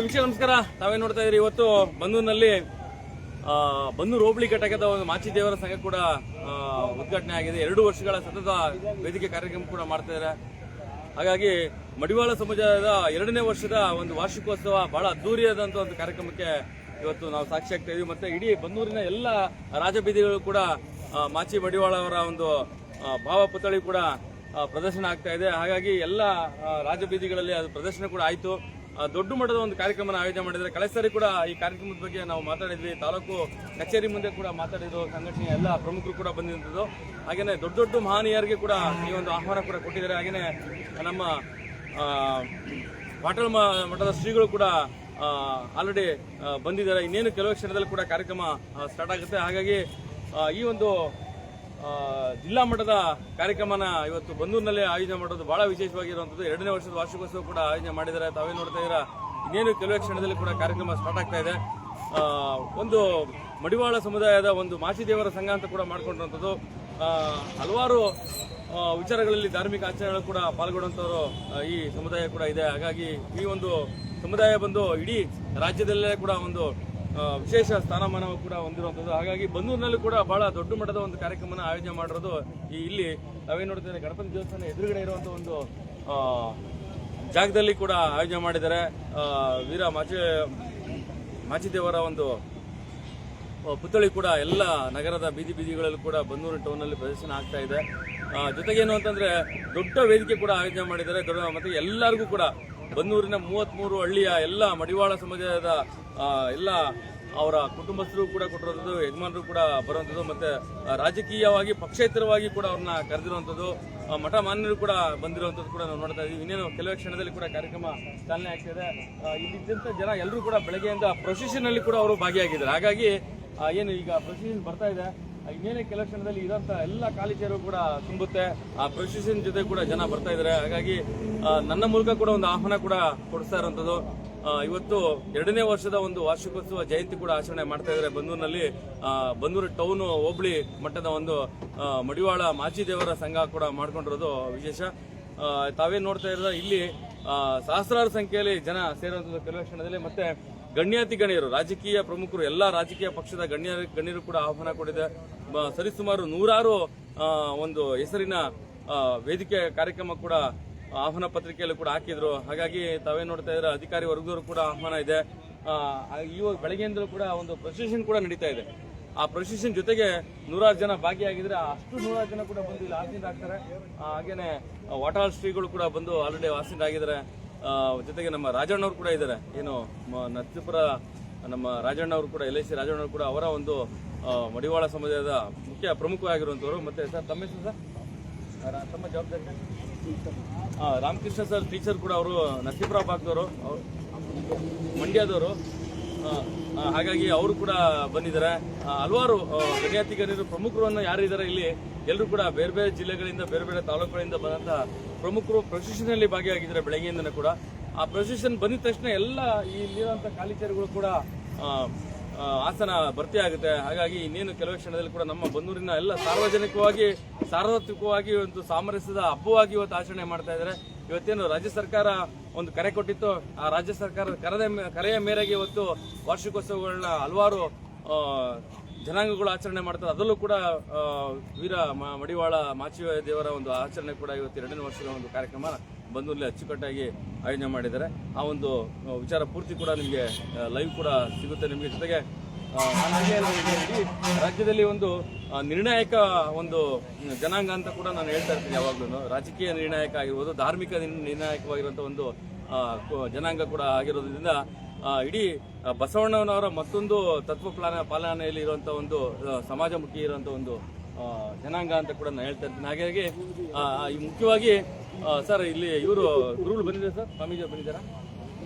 ವೀಕ್ಷಕ ನಮಸ್ಕಾರ. ತಾವೇ ನೋಡ್ತಾ ಇದ್ರಿ, ಇವತ್ತು ಬನ್ನೂರಿನಲ್ಲಿ ಬನ್ನೂರು ಹೋಬಳಿ ಘಟಕದ ಒಂದು ಮಾಚಿದೇವರ ಸಂಘ ಕೂಡ ಉದ್ಘಾಟನೆ ಆಗಿದೆ. 2 ವರ್ಷಗಳ ಸತತ ವೇದಿಕೆ ಕಾರ್ಯಕ್ರಮ ಕೂಡ ಮಾಡ್ತಾ ಇದ್ದಾರೆ. ಹಾಗಾಗಿ ಮಡಿವಾಳ ಸಮಾಜದ 2ನೇ ವರ್ಷದ ಒಂದು ವಾರ್ಷಿಕೋತ್ಸವ ಬಹಳ ಅದ್ದೂರಿಯಾದಂತ ಒಂದು ಕಾರ್ಯಕ್ರಮಕ್ಕೆ ಇವತ್ತು ನಾವು ಸಾಕ್ಷಿ ಆಗ್ತಾ ಇದೀವಿ. ಮತ್ತೆ ಇಡೀ ಬನ್ನೂರಿನ ಎಲ್ಲ ರಾಜಬೀದಿಗಳು ಕೂಡ ಮಾಚಿ ಮಡಿವಾಳ ಅವರ ಒಂದು ಭಾವ ಪುತ್ಥಳಿ ಕೂಡ ಪ್ರದರ್ಶನ ಆಗ್ತಾ ಇದೆ. ಹಾಗಾಗಿ ಎಲ್ಲ ರಾಜಬೀದಿಗಳಲ್ಲಿ ಅದು ಪ್ರದರ್ಶನ ಕೂಡ ಆಯಿತು. ದೊಡ್ಡ ಮಟ್ಟದ ಒಂದು ಕಾರ್ಯಕ್ರಮನ ಆಯೋಜನೆ ಮಾಡಿದ್ದಾರೆ. ಕಳೆದ ಸಾರಿ ಕೂಡ ಈ ಕಾರ್ಯಕ್ರಮದ ಬಗ್ಗೆ ನಾವು ಮಾತಾಡಿದ್ವಿ. ತಾಲೂಕು ಕಚೇರಿ ಮುಂದೆ ಕೂಡ ಮಾತಾಡಿದ್ರು. ಸಂಘಟನೆಯ ಎಲ್ಲ ಪ್ರಮುಖರು ಕೂಡ ಬಂದಿದ್ದು. ಹಾಗೇನೆ ದೊಡ್ಡ ದೊಡ್ಡ ಮಹನೀಯರಿಗೆ ಕೂಡ ಈ ಒಂದು ಆಹ್ವಾನ ಕೂಡ ಕೊಟ್ಟಿದ್ದಾರೆ. ಹಾಗೇನೆ ನಮ್ಮ ಪಾಟೀಲ್ ಮಠದ ಶ್ರೀಗಳು ಕೂಡ ಆಲ್ರೆಡಿ ಬಂದಿದ್ದಾರೆ. ಇನ್ನೇನು ಕೆಲವು ಕ್ಷಣದಲ್ಲಿ ಕೂಡ ಕಾರ್ಯಕ್ರಮ ಸ್ಟಾರ್ಟ್ ಆಗುತ್ತೆ. ಹಾಗಾಗಿ ಈ ಒಂದು ಜಿಲ್ಲಾ ಮಟ್ಟದ ಕಾರ್ಯಕ್ರಮನ ಇವತ್ತು ಬನ್ನೂರಿನಲ್ಲಿ ಆಯೋಜನೆ ಮಾಡೋದು ಬಹಳ ವಿಶೇಷವಾಗಿರುವಂಥದ್ದು. 2ನೇ ವರ್ಷದ ವಾರ್ಷಿಕೋತ್ಸವ ಕೂಡ ಆಯೋಜನೆ ಮಾಡಿದ್ದಾರೆ. ತಾವೇ ನೋಡ್ತಾ ಇದ್ದೀರಾ, ಇನ್ನೇನು ಕೆಲವೇ ಕ್ಷಣದಲ್ಲಿ ಕೂಡ ಕಾರ್ಯಕ್ರಮ ಸ್ಟಾರ್ಟ್ ಆಗ್ತಾ ಇದೆ. ಒಂದು ಮಡಿವಾಳ ಸಮುದಾಯದ ಒಂದು ಮಾಚಿದೇವರ ಸಂಘ ಅಂತ ಕೂಡ ಮಾಡ್ಕೊಂಡಿರುವಂಥದ್ದು. ಹಲವಾರು ವಿಚಾರಗಳಲ್ಲಿ ಧಾರ್ಮಿಕ ಆಚರಣೆಗಳು ಕೂಡ ಪಾಲ್ಗೊಳ್ಳುವಂಥವ್ರು ಈ ಸಮುದಾಯ ಕೂಡ ಇದೆ. ಹಾಗಾಗಿ ಈ ಒಂದು ಸಮುದಾಯ ಬಂದು ಇಡೀ ರಾಜ್ಯದಲ್ಲೇ ಕೂಡ ಒಂದು ವಿಶೇಷ ಸ್ಥಾನಮಾನ ಕೂಡ ಹೊಂದಿರುವಂಥದ್ದು. ಹಾಗಾಗಿ ಬನ್ನೂರಿನಲ್ಲೂ ಕೂಡ ಬಹಳ ದೊಡ್ಡ ಮಟ್ಟದ ಒಂದು ಕಾರ್ಯಕ್ರಮನ ಆಯೋಜನೆ ಮಾಡಿರೋದು ಇಲ್ಲಿ ನಾವೇನು ನೋಡ್ತೇವೆ, ಗಣಪತಿ ದೇವಸ್ಥಾನ ಎದುರುಗಡೆ ಇರುವಂಥ ಒಂದು ಜಾಗದಲ್ಲಿ ಕೂಡ ಆಯೋಜನೆ ಮಾಡಿದ್ದಾರೆ. ವೀರ ಮಾಚಿದೇವರ ಒಂದು ಪುತ್ಥಳಿ ಕೂಡ ಎಲ್ಲ ನಗರದ ಬೀದಿಗಳಲ್ಲೂ ಕೂಡ ಬನ್ನೂರು ಟೌನಲ್ಲಿ ಪ್ರದರ್ಶನ ಆಗ್ತಾ ಇದೆ. ಜೊತೆಗೇನು ಅಂತಂದ್ರೆ ದೊಡ್ಡ ವೇದಿಕೆ ಕೂಡ ಆಯೋಜನೆ ಮಾಡಿದ್ದಾರೆ. ಮತ್ತೆ ಎಲ್ಲರಿಗೂ ಕೂಡ ಬನ್ನೂರಿನ 33 ಹಳ್ಳಿಯ ಎಲ್ಲ ಮಡಿವಾಳ ಸಮಾಜದ ಎಲ್ಲ ಅವರ ಕುಟುಂಬಸ್ಥರು ಕೂಡ ಕೊಟ್ಟಿರುವಂಥದ್ದು, ಯಜಮಾನರು ಕೂಡ ಬರುವಂಥದ್ದು, ಮತ್ತೆ ರಾಜಕೀಯವಾಗಿ ಪಕ್ಷೇತರವಾಗಿ ಕೂಡ ಅವ್ರನ್ನ ಕರೆದಿರುವಂಥದ್ದು, ಮಠ ಮಾನ್ಯರು ಕೂಡ ಬಂದಿರುವಂಥದ್ದು ಕೂಡ ನಾವು ನೋಡ್ತಾ ಇದ್ದೀವಿ. ಇನ್ನೇನು ಕೆಲವೇ ಕ್ಷಣದಲ್ಲಿ ಕೂಡ ಕಾರ್ಯಕ್ರಮ ಚಾಲನೆ ಆಗ್ತಿದೆ. ಇಲ್ಲಿದ್ದಂಥ ಜನ ಎಲ್ಲರೂ ಕೂಡ ಬೆಳಗ್ಗೆಯಿಂದ ಪ್ರೊಸೆಷನ್ ಅಲ್ಲಿ ಕೂಡ ಅವರು ಭಾಗಿಯಾಗಿದ್ದಾರೆ. ಹಾಗಾಗಿ ಏನು ಈಗ ಪ್ರೊಸೆಷನ್ ಬರ್ತಾ ಇದೆ, ಇನ್ನೇನೇ ಕೆಲವು ಕ್ಷಣದಲ್ಲಿ ಇರೋಂಥ ಎಲ್ಲ ಖಾಲಿ ಚೇರು ಕೂಡ ತುಂಬುತ್ತೆ. ಆ ಪ್ರೊಸೆಷನ್ ಜೊತೆ ಕೂಡ ಜನ ಬರ್ತಾ ಇದ್ದಾರೆ. ಹಾಗಾಗಿ ನನ್ನ ಮೂಲಕ ಕೂಡ ಒಂದು ಆಹ್ವಾನ ಕೂಡ ಕೊಡಿಸ್ತಾ ಇರುವಂಥದ್ದು. ಇವತ್ತು 2ನೇ ವರ್ಷದ ಒಂದು ವಾರ್ಷಿಕೋತ್ಸವ ಜಯಂತಿ ಕೂಡ ಆಚರಣೆ ಮಾಡ್ತಾ ಇದ್ದಾರೆ ಬನ್ನೂರಿನಲ್ಲಿ. ಬನ್ನೂರು ಟೌನ್ ಹೋಬಳಿ ಮಟ್ಟದ ಒಂದು ಮಡಿವಾಳ ಮಾಚಿದೇವರ ಸಂಘ ಕೂಡ ಮಾಡ್ಕೊಂಡಿರೋದು ವಿಶೇಷ. ತಾವೇನು ನೋಡ್ತಾ ಇರೋದು, ಇಲ್ಲಿ ಸಹಸ್ರಾರು ಸಂಖ್ಯೆಯಲ್ಲಿ ಜನ ಸೇರುವಂಥದ್ದು ಕೆಲವು ಕ್ಷಣದಲ್ಲಿ. ಮತ್ತೆ ಗಣ್ಯಾತಿ ಗಣ್ಯರು, ರಾಜಕೀಯ ಪ್ರಮುಖರು, ಎಲ್ಲಾ ರಾಜಕೀಯ ಪಕ್ಷದ ಗಣ್ಯರು ಕೂಡ ಆಹ್ವಾನ ಕೊಟ್ಟಿದೆ. ಸರಿಸುಮಾರು 100 ಒಂದು ಹೆಸರಿನ ವೇದಿಕೆ ಕಾರ್ಯಕ್ರಮ ಕೂಡ ಆಹ್ವಾನ ಪತ್ರಿಕೆಯಲ್ಲಿ ಕೂಡ ಹಾಕಿದ್ರು. ಹಾಗಾಗಿ ತಾವೇ ನೋಡ್ತಾ ಇದ್ರೆ ಅಧಿಕಾರಿ ವರ್ಗದವರು ಕೂಡ ಆಹ್ವಾನ ಇದೆ. ಇವಾಗ ಬೆಳಗ್ಗೆಯಿಂದಲೂ ಕೂಡ ಒಂದು ಪ್ರೊಸೆಷನ್ ಕೂಡ ನಡೀತಾ ಇದೆ. ಆ ಪ್ರೊಸೆಷನ್ ಜೊತೆಗೆ 100 ಜನ ಭಾಗಿಯಾಗಿದ್ರೆ ಅಷ್ಟು 100 ಜನ ಕೂಡ ಬಂದು ಇಲ್ಲಿ ಆಸೀನ ಆಗ್ತಾರೆ. ಹಾಗೇನೆ ವಾಟಾಳ್ ಶ್ರೀಗಳು ಕೂಡ ಬಂದು ಆಲ್ರೆಡಿ ಆಸೀನ ಆಗಿದ್ದಾರೆ. ಜೊತೆಗೆ ನಮ್ಮ ರಾಜಣ್ಣವ್ರು ಕೂಡ ಇದ್ದಾರೆ. ಏನು ನರಸೀಪುರ ನಮ್ಮ ರಾಜಣ್ಣವರು ಕೂಡ, LIC ರಾಜಣ್ಣವರು ಕೂಡ ಅವರ ಒಂದು ಮಡಿವಾಳ ಸಮಾಜದ ಮುಖ್ಯ ಪ್ರಮುಖವಾಗಿರುವಂಥವ್ರು. ಮತ್ತೆ ಸರ್ ತಮ್ಮ ಹೆಸರು ಸರ್, ತಮ್ಮ ಜವಾಬ್ದಾರಿ? ರಾಮಕೃಷ್ಣ ಸರ್ ಟೀಚರ್ ಕೂಡ ಅವರು ನರಸೀಪುರ ಭಾಗದವರು, ಅವರು ಮಂಡ್ಯದವರು. ಹಾಗಾಗಿ ಅವರು ಕೂಡ ಬಂದಿದ್ದಾರೆ. ಹಲವಾರು ಗಣ್ಯಾತಿ ಗಣ್ಯರು ಪ್ರಮುಖರನ್ನು ಯಾರಿದ್ದಾರೆ ಇಲ್ಲಿ ಎಲ್ಲರೂ ಕೂಡ ಬೇರೆ ಬೇರೆ ಜಿಲ್ಲೆಗಳಿಂದ, ಬೇರೆ ಬೇರೆ ತಾಲೂಕುಗಳಿಂದ ಬಂದಂತ ಪ್ರಮುಖರು ಪ್ರೊಸೆಷನ್ ಅಲ್ಲಿ ಭಾಗಿಯಾಗಿದ್ದಾರೆ ಬೆಳಗ್ಗೆಯಿಂದನೂ ಕೂಡ. ಆ ಪ್ರೊಸೆಷನ್ ಬಂದಿದ ತಕ್ಷಣ ಎಲ್ಲ ಇಲ್ಲಿರುವಂತ ಖಾಲಿ ಚೇರುಗಳು ಕೂಡ ಆಸನ ಭರ್ತಿ ಆಗುತ್ತೆ. ಹಾಗಾಗಿ ಇನ್ನೇನು ಕೆಲವೇ ಕ್ಷಣದಲ್ಲಿ ಕೂಡ ನಮ್ಮ ಬನ್ನೂರಿನ ಎಲ್ಲ ಸಾರ್ವತ್ರಿಕವಾಗಿ ಒಂದು ಸಾಮರಸ್ಯದ ಹಬ್ಬವಾಗಿ ಇವತ್ತು ಆಚರಣೆ ಮಾಡ್ತಾ ಇದ್ದಾರೆ. ಇವತ್ತೇನು ರಾಜ್ಯ ಸರ್ಕಾರ ಒಂದು ಕರೆ ಕೊಟ್ಟಿತ್ತು, ಆ ರಾಜ್ಯ ಸರ್ಕಾರದ ಕರೆಯ ಮೇರೆಗೆ ಇವತ್ತು ವಾರ್ಷಿಕೋತ್ಸವಗಳನ್ನ ಹಲವಾರು ಜನಾಂಗಗಳು ಆಚರಣೆ ಮಾಡ್ತಾರೆ. ಅದರಲ್ಲೂ ಕೂಡ ವೀರ ಮಡಿವಾಳ ಮಾಚಿದೇವರ ಒಂದು ಆಚರಣೆ ಕೂಡ ಇವತ್ತು 2ನೇ ವರ್ಷದ ಒಂದು ಕಾರ್ಯಕ್ರಮ ಬನ್ನೂರಲ್ಲಿ ಅಚ್ಚುಕಟ್ಟಾಗಿ ಆಯೋಜನೆ ಮಾಡಿದ್ದಾರೆ. ಆ ಒಂದು ವಿಚಾರ ಪೂರ್ತಿ ಕೂಡ ನಿಮಗೆ ಲೈವ್ ಕೂಡ ಸಿಗುತ್ತೆ ನಿಮಗೆ. ಜೊತೆಗೆ ರಾಜ್ಯದಲ್ಲಿ ಒಂದು ನಿರ್ಣಾಯಕ ಒಂದು ಜನಾಂಗ ಅಂತ ಕೂಡ ನಾನು ಹೇಳ್ತಾ ಇರ್ತೀನಿ ಯಾವಾಗ್ಲೂ. ರಾಜಕೀಯ ನಿರ್ಣಾಯಕ ಆಗಿರ್ಬೋದು, ಧಾರ್ಮಿಕ ನಿರ್ಣಾಯಕವಾಗಿರುವಂತಹ ಒಂದು ಜನಾಂಗ ಕೂಡ ಆಗಿರೋದ್ರಿಂದ ಇಡೀ ಬಸವಣ್ಣನವರ ಮತ್ತೊಂದು ತತ್ವ ಪಾಲನೆಯಲ್ಲಿ ಇರುವಂತಹ ಒಂದು ಸಮಾಜಮುಖಿ ಇರುವಂತಹ ಒಂದು ಜನಾಂಗ ಅಂತ ಕೂಡ ನಾನು ಹೇಳ್ತಾ ಇರ್ತೀನಿ. ಹಾಗಾಗಿ ಮುಖ್ಯವಾಗಿ ಸರ್ ಇಲ್ಲಿ ಇವರು ಗುರುಗಳು ಬಂದಿದ್ದಾರೆ ಸರ್, ಸ್ವಾಮೀಜಿಯವರು ಬಂದಿದ್ದಾರಾ?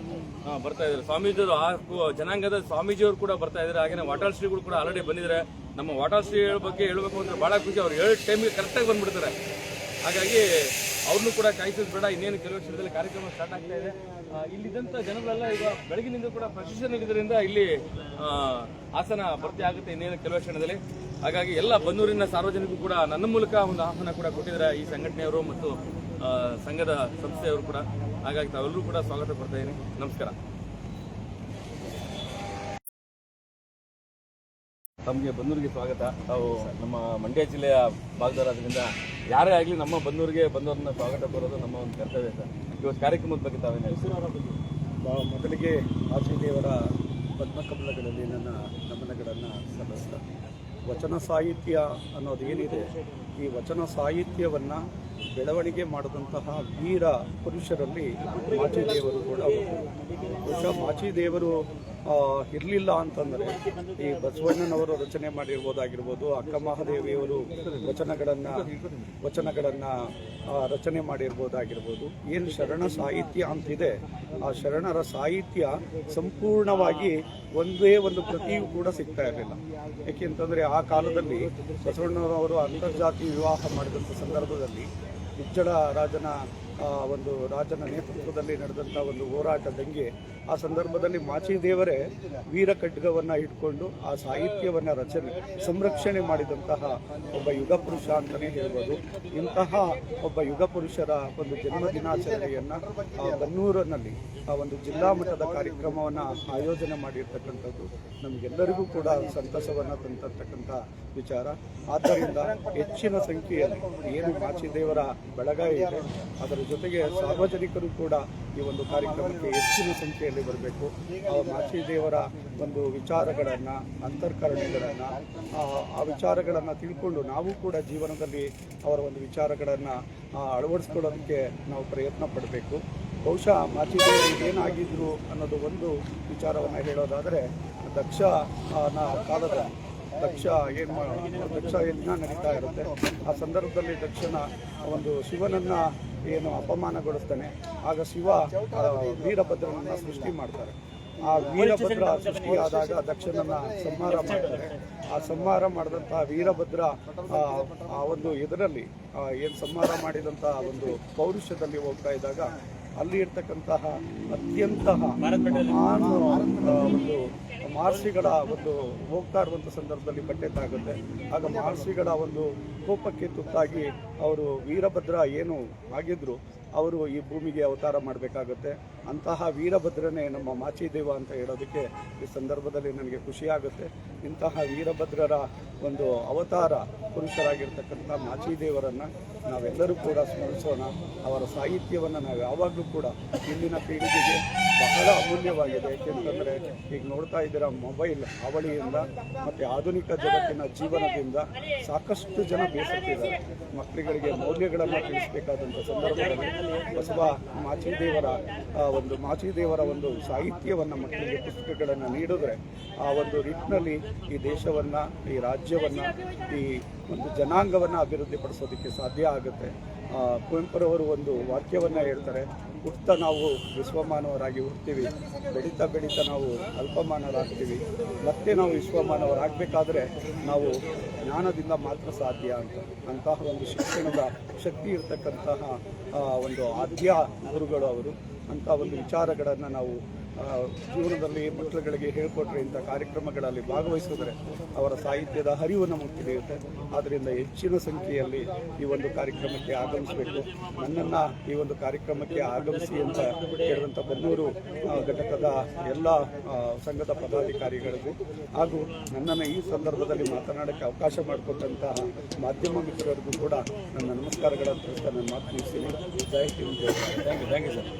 ಬರ್ತಾ ಇದ್ದಾರೆ ಸ್ವಾಮೀಜಿಯವರು. ಆ ಜನಾಂಗದ ಸ್ವಾಮೀಜಿಯವರು ಕೂಡ ಬರ್ತಾ ಇದ್ದಾರೆ. ಹಾಗೆ ವಾಟಾಳ್ ಶ್ರೀಗಳು ಕೂಡ ಆಲ್ರೆಡಿ ಬಂದಿದ್ದಾರೆ. ನಮ್ಮ ವಾಟಾಳ್ ಶ್ರೀಗಳ ಬಗ್ಗೆ ಹೇಳಬೇಕು ಅಂದ್ರೆ ಬಹಳ ಖುಷಿ. ಅವ್ರು 7 ಟೈಮಿಗೆ ಕರೆಕ್ಟಾಗಿ ಬಂದ್ಬಿಡ್ತಾರೆ. ಹಾಗಾಗಿ ಅವ್ರನ್ನೂ ಕೂಡ ಕಾಯಿಸೋದು ಬೇಡ. ಇನ್ನೇನು ಕೆಲವು ಕ್ಷಣದಲ್ಲಿ ಕಾರ್ಯಕ್ರಮ ಸ್ಟಾರ್ಟ್ ಆಗ್ತಾ ಇದೆ. ಇಲ್ಲಿದ್ದಂಥ ಜನಗಳೆಲ್ಲ ಈಗ ಬೆಳಗಿನಿಂದ ಕೂಡ ಪ್ರೊಸೆಷನ್ ಇರೋದ್ರಿಂದ ಇಲ್ಲಿ ಆಸನ ಭರ್ತಿ ಆಗುತ್ತೆ ಇನ್ನೇನು ಕೆಲವು ಕ್ಷಣದಲ್ಲಿ. ಹಾಗಾಗಿ ಎಲ್ಲ ಬನ್ನೂರಿನ ಸಾರ್ವಜನಿಕರು ಕೂಡ ನನ್ನ ಮೂಲಕ ಒಂದು ಆಹ್ವಾನ ಕೂಡ ಕೊಟ್ಟಿದ್ದಾರೆ ಈ ಸಂಘಟನೆಯವರು ಮತ್ತು ಸಂಘದ ಸಂಸ್ಥೆಯವರು ಕೂಡ. ಹಾಗಾಗಿ ತಾವೆಲ್ಲರೂ ಕೂಡ ಸ್ವಾಗತ ಕೊಡ್ತಾ ಇದ್ದೀನಿ. ನಮಸ್ಕಾರ. ತಮಗೆ ಬನ್ನೂರಿಗೆ ಸ್ವಾಗತ. ತಾವು ನಮ್ಮ ಮಂಡ್ಯ ಜಿಲ್ಲೆಯ ಭಾಗದವರಾದ್ರಿಂದ ಯಾರೇ ಆಗಲಿ ನಮ್ಮ ಬಂದವರನ್ನ ಸ್ವಾಗತ ಕೋರೋದು ನಮ್ಮ ಒಂದು ಕರ್ತವ್ಯ ಸರ್. ಇವತ್ತು ಕಾರ್ಯಕ್ರಮದ ಬಗ್ಗೆ ತಾವೇನು ಮೊದಲಿಗೆ ಮಾಚಿದೇವರ ಪದ್ಮಕಮಲಗಳಲ್ಲಿ ನನ್ನ ನಮನಗಳನ್ನು ಸಲ್ಲಿಸ್ತಾ, ವಚನ ಸಾಹಿತ್ಯ ಅನ್ನೋದು ಏನಿದೆ, ಈ ವಚನ ಸಾಹಿತ್ಯವನ್ನು ಬೆಳವಣಿಗೆ ಮಾಡಿದಂತಹ ವೀರ ಪುರುಷರಲ್ಲಿ ಮಾಚಿದೇವರು ಕೂಡ ಬಹುಶಃ ಮಾಚಿದೇವರು ಇರಲಿಲ್ಲ ಅಂತಂದರೆ ಈ ಬಸವಣ್ಣನವರು ರಚನೆ ಮಾಡಿರ್ಬೋದಾಗಿರ್ಬೋದು, ಅಕ್ಕ ಮಹಾದೇವಿಯವರು ವಚನಗಳನ್ನು ರಚನೆ ಮಾಡಿರ್ಬೋದಾಗಿರ್ಬೋದು. ಏನು ಶರಣ ಸಾಹಿತ್ಯ ಅಂತಿದೆ, ಆ ಶರಣರ ಸಾಹಿತ್ಯ ಸಂಪೂರ್ಣವಾಗಿ ಒಂದೇ ಒಂದು ಪ್ರತಿಯೂ ಕೂಡ ಸಿಗ್ತಾ ಇರಲಿಲ್ಲ. ಏಕೆಂತಂದರೆ ಆ ಕಾಲದಲ್ಲಿ ಬಸವಣ್ಣನವರು ಅಂತರ್ಜಾತಿ ವಿವಾಹ ಮಾಡಿದಂಥ ಸಂದರ್ಭದಲ್ಲಿ ಉಜ್ಜಳ ರಾಜನ ನೇತೃತ್ವದಲ್ಲಿ ನಡೆದಂಥ ಒಂದು ಹೋರಾಟ ದಂಗೆ, ಆ ಸಂದರ್ಭದಲ್ಲಿ ಮಾಚಿದೇವರೇ ವೀರ ಖಡ್ಗವನ್ನು ಇಟ್ಕೊಂಡು ಆ ಸಾಹಿತ್ಯವನ್ನು ಸಂರಕ್ಷಣೆ ಮಾಡಿದಂತಹ ಒಬ್ಬ ಯುಗ ಪುರುಷ ಅಂತಲೇ ಹೇಳ್ಬೋದು. ಇಂತಹ ಒಬ್ಬ ಯುಗ ಪುರುಷರ ಒಂದು ಜನ್ಮ ದಿನಾಚರಣೆಯನ್ನು ಬನ್ನೂರಿನಲ್ಲಿ ಒಂದು ಜಿಲ್ಲಾ ಮಟ್ಟದ ಕಾರ್ಯಕ್ರಮವನ್ನು ಆಯೋಜನೆ ಮಾಡಿರ್ತಕ್ಕಂಥದ್ದು ನಮಗೆಲ್ಲರಿಗೂ ಕೂಡ ಸಂತಸವನ್ನು ತಂದಿರ್ತಕ್ಕಂಥ ವಿಚಾರ. ಆದ್ದರಿಂದ ಹೆಚ್ಚಿನ ಸಂಖ್ಯೆಯಲ್ಲಿ ಏನು ಮಾಚಿದೇವರ ಬಳಗ ಇದೆ, ಅದರ ಜೊತೆಗೆ ಸಾರ್ವಜನಿಕರು ಕೂಡ ಈ ಒಂದು ಕಾರ್ಯಕ್ರಮಕ್ಕೆ ಹೆಚ್ಚಿನ ಸಂಖ್ಯೆಯಲ್ಲಿ ಬರಬೇಕು. ಮಾಚಿದೇವರ ಒಂದು ವಿಚಾರಗಳನ್ನು, ಅಂತರ್ಕರಣೆಗಳನ್ನು, ಆ ವಿಚಾರಗಳನ್ನು ತಿಳ್ಕೊಂಡು ನಾವು ಕೂಡ ಜೀವನದಲ್ಲಿ ಅವರ ಒಂದು ವಿಚಾರಗಳನ್ನು ಅಳವಡಿಸ್ಕೊಳ್ಳೋದಕ್ಕೆ ನಾವು ಪ್ರಯತ್ನ ಪಡಬೇಕು. ಬಹುಶಃ ಮಾಚಿದೇವರು ಏನಾಗಿದ್ರು ಅನ್ನೋದು ಒಂದು ವಿಚಾರವನ್ನು ಹೇಳೋದಾದರೆ, ದಕ್ಷನ ಕಾಲದಲ್ಲಿ ದಕ್ಷ ಯಜ್ಞ ನಡೀತಾ ಇರುತ್ತೆ. ಆ ಸಂದರ್ಭದಲ್ಲಿ ದಕ್ಷನ ಒಂದು ಶಿವನನ್ನು ಏನು ಅಪಮಾನಗೊಳಿಸ್ತಾನೆ, ಆಗ ಶಿವ ವೀರಭದ್ರನನ್ನು ಸೃಷ್ಟಿ ಮಾಡ್ತಾರೆ. ಆ ವೀರಭದ್ರ ಸೃಷ್ಟಿಯಾದಾಗ ದಕ್ಷನನ್ನು ಸಂಹಾರ ಮಾಡ್ತಾರೆ. ಆ ಸಂಹಾರ ಮಾಡಿದಂಥ ವೀರಭದ್ರ ಆ ಒಂದು ಇದರಲ್ಲಿ ಏನು ಸಂಹಾರ ಮಾಡಿದಂಥ ಒಂದು ಪೌರುಷದಲ್ಲಿ ಹೋಗ್ತಾ ಇದ್ದಾಗ ಅಲ್ಲಿ ಇರ್ತಕ್ಕಂತಹ ಅತ್ಯಂತ ಒಂದು ಮಹರ್ಷಿಗಳ ಒಂದು ಹೋಗ್ತಾ ಇರುವಂಥ ಸಂದರ್ಭದಲ್ಲಿ ಬಟ್ಟೆ ತಾಗುತ್ತೆ. ಆಗ ಮಹರ್ಷಿಗಳ ಒಂದು ಕೋಪಕ್ಕೆ ತುತ್ತಾಗಿ ಅವರು ವೀರಭದ್ರ ಏನು ಆಗಿದ್ರು ಅವರು ಈ ಭೂಮಿಗೆ ಅವತಾರ ಮಾಡಬೇಕಾಗುತ್ತೆ. ಅಂತಹ ವೀರಭದ್ರನೇ ನಮ್ಮ ಮಾಚಿದೇವ ಅಂತ ಹೇಳೋದಕ್ಕೆ ಈ ಸಂದರ್ಭದಲ್ಲಿ ನನಗೆ ಖುಷಿಯಾಗುತ್ತೆ. ಇಂತಹ ವೀರಭದ್ರರ ಒಂದು ಅವತಾರ ಪುರುಷರಾಗಿರ್ತಕ್ಕಂಥ ಮಾಚಿದೇವರನ್ನು ನಾವೆಲ್ಲರೂ ಕೂಡ ಸ್ಮರಿಸೋಣ. ಅವರ ಸಾಹಿತ್ಯವನ್ನು ನಾವು ಯಾವಾಗಲೂ ಕೂಡ ಇಂದಿನ ಪೀಳಿಗೆಗೆ ಬಹಳ ಅಮೂಲ್ಯವಾಗಿದೆ. ಏಕೆಂತಂದರೆ ಈಗ ನೋಡ್ತಾ ಇದ್ದೀರಾ, ಮೊಬೈಲ್ ಹಾವಳಿಯಿಂದ ಮತ್ತು ಆಧುನಿಕ ಜಗತ್ತಿನ ಜೀವನದಿಂದ ಸಾಕಷ್ಟು ಜನ ಬೇಸತ್ತಿದ್ದಾರೆ. ಮಕ್ಕಳುಗಳಿಗೆ ಮೌಲ್ಯಗಳನ್ನು ತಿಳಿಸಬೇಕಾದಂಥ ಸಂದರ್ಭದಲ್ಲಿ ಮಾಚಿದೇವರ ಒಂದು ಸಾಹಿತ್ಯವನ್ನು ಮಕ್ಕಳಿಗೆ ಪುಸ್ತಕಗಳನ್ನು ನೀಡಿದ್ರೆ ಆ ಒಂದು ನಿಟ್ಟಿನಲ್ಲಿ ಈ ದೇಶವನ್ನು, ಈ ರಾಜ್ಯವನ್ನು, ಈ ಒಂದು ಜನಾಂಗವನ್ನು ಅಭಿವೃದ್ಧಿಪಡಿಸೋದಕ್ಕೆ ಸಾಧ್ಯ ಆಗುತ್ತೆ. ಕುವೆಂಪುರವರು ಒಂದು ವಾಕ್ಯವನ್ನು ಹೇಳ್ತಾರೆ, ಹುಟ್ತಾ ನಾವು ವಿಶ್ವಮಾನವರಾಗಿ ಹುಡ್ತೀವಿ, ಬೆಳೀತಾ ಬೆಳೀತಾ ನಾವು ಅಲ್ಪಮಾನವರಾಗ್ತೀವಿ, ಮತ್ತೆ ನಾವು ವಿಶ್ವಮಾನವರಾಗಬೇಕಾದ್ರೆ ನಾವು ಜ್ಞಾನದಿಂದ ಮಾತ್ರ ಸಾಧ್ಯ ಅಂತ. ಅಂತಹ ಒಂದು ಶಿಕ್ಷಣದ ಶಕ್ತಿ ಇರತಕ್ಕಂತಹ ಒಂದು ಆದ್ಯ ಗುರುಗಳು ಅವರು. ಅಂಥ ಒಂದು ವಿಚಾರಗಳನ್ನು ನಾವು ಜೀವನದಲ್ಲಿ ಮಕ್ಕಳುಗಳಿಗೆ ಹೇಳಿಕೊಟ್ರೆ, ಇಂಥ ಕಾರ್ಯಕ್ರಮಗಳಲ್ಲಿ ಭಾಗವಹಿಸಿದ್ರೆ ಅವರ ಸಾಹಿತ್ಯದ ಹರಿವು ನಮಗೆ ತಿಳಿಯುತ್ತೆ. ಆದ್ದರಿಂದ ಹೆಚ್ಚಿನ ಸಂಖ್ಯೆಯಲ್ಲಿ ಈ ಒಂದು ಕಾರ್ಯಕ್ರಮಕ್ಕೆ ಆಗಮಿಸಬೇಕು. ನನ್ನನ್ನು ಈ ಒಂದು ಕಾರ್ಯಕ್ರಮಕ್ಕೆ ಆಗಮಿಸಿ ಅಂತ ಹೇಳಿದಂಥ ಬನ್ನೂರು ಘಟಕದ ಎಲ್ಲ ಸಂಘದ ಪದಾಧಿಕಾರಿಗಳಿಗೂ ಹಾಗೂ ನನ್ನನ್ನು ಈ ಸಂದರ್ಭದಲ್ಲಿ ಮಾತನಾಡೋಕ್ಕೆ ಅವಕಾಶ ಮಾಡಿಕೊಟ್ಟಂತಹ ಮಾಧ್ಯಮ ಮಿತ್ರರಿಗೂ ಕೂಡ ನನ್ನ ನಮಸ್ಕಾರಗಳನ್ನು ತಿಳಿಸ್ತಾ ನನ್ನ ಮಾತು ಮುಗಿಸ್ತೀನಿ. ಜೈ ಹಿಂದ್, ಜೈ ಭಾರತ್. Thank you sir.